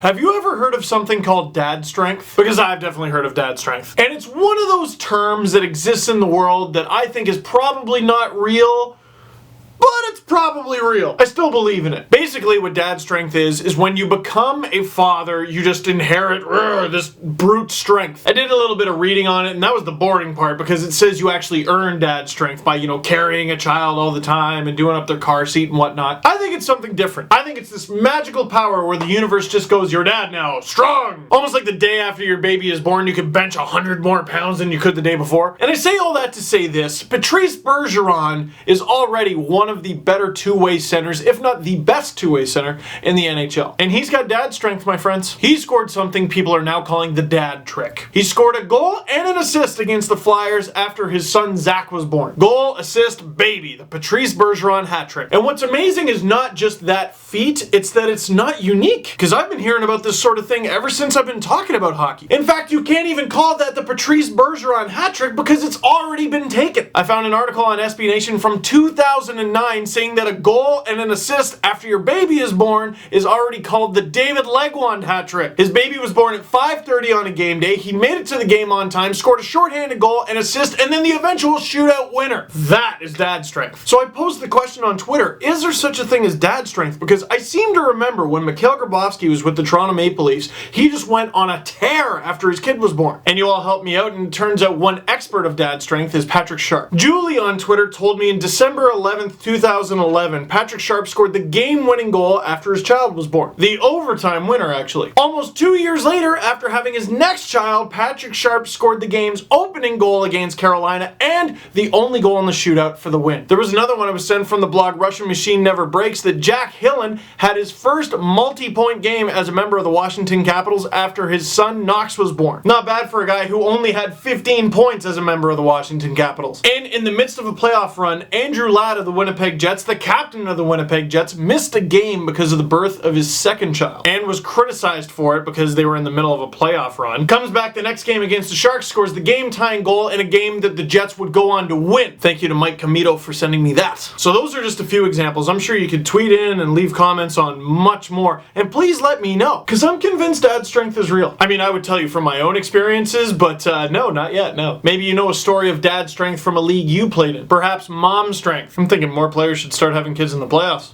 Have you ever heard of something called dad strength? Because I've definitely heard of dad strength. And it's one of those terms that exists in the world that I think is probably not real, but it's probably real. I still believe in it. Basically, what dad strength is when you become a father, you just inherit this brute strength. I did a little bit of reading on it, and that was the boring part because it says you actually earn dad strength by, carrying a child all the time and doing up their car seat and whatnot. I think it's something different. I think it's this magical power where the universe just goes, "You're dad now, strong!" Almost like the day after your baby is born, you could bench 100 more pounds than you could the day before. And I say all that to say this: Patrice Bergeron is already one of the better two-way centers, if not the best two-way center in the NHL. And he's got dad strength, my friends. He scored something people are now calling the dad trick. He scored a goal and an assist against the Flyers after his son Zach was born. Goal, assist, baby. The Patrice Bergeron hat trick. And what's amazing is not just that feat, it's that it's not unique. Because I've been hearing about this sort of thing ever since I've been talking about hockey. In fact, you can't even call that the Patrice Bergeron hat trick because it's already been taken. I found an article on SB Nation from 2009 saying that a goal and an assist after your baby is born is already called the David Legwand hat trick. His baby was born at 5:30 on a game day. He made it to the game on time, scored a shorthanded goal, an assist, and then the eventual shootout winner. That is dad strength. So I posed the question on Twitter, is there such a thing as dad strength? Because I seem to remember when Mikhail Grabovski was with the Toronto Maple Leafs, he just went on a tear after his kid was born. And you all helped me out, and it turns out one expert of dad strength is Patrick Sharp. Julie on Twitter told me in December 11th, 2011, Patrick Sharp scored the game-winning goal after his child was born. The overtime winner, actually. Almost 2 years later, after having his next child, Patrick Sharp scored the game's opening goal against Carolina and the only goal in the shootout for the win. There was another one I was sent from the blog Russian Machine Never Breaks that Jack Hillen had his first multi-point game as a member of the Washington Capitals after his son Knox was born. Not bad for a guy who only had 15 points as a member of the Washington Capitals. And in the midst of a playoff run, Andrew Ladd of the Winnipeg Jets, the captain of the Winnipeg Jets, missed a game because of the birth of his second child and was criticized for it because they were in the middle of a playoff run. Comes back the next game against the Sharks, scores the game-tying goal in a game that the Jets would go on to win. Thank you to Mike Comito for sending me that. So those are just a few examples. I'm sure you could tweet in and leave comments on much more, and please let me know, because I'm convinced dad strength is real. I mean, I would tell you from my own experiences, but no, not yet, no. Maybe you know a story of dad strength from a league you played in. Perhaps mom strength. I'm thinking more players should start having kids in the playoffs.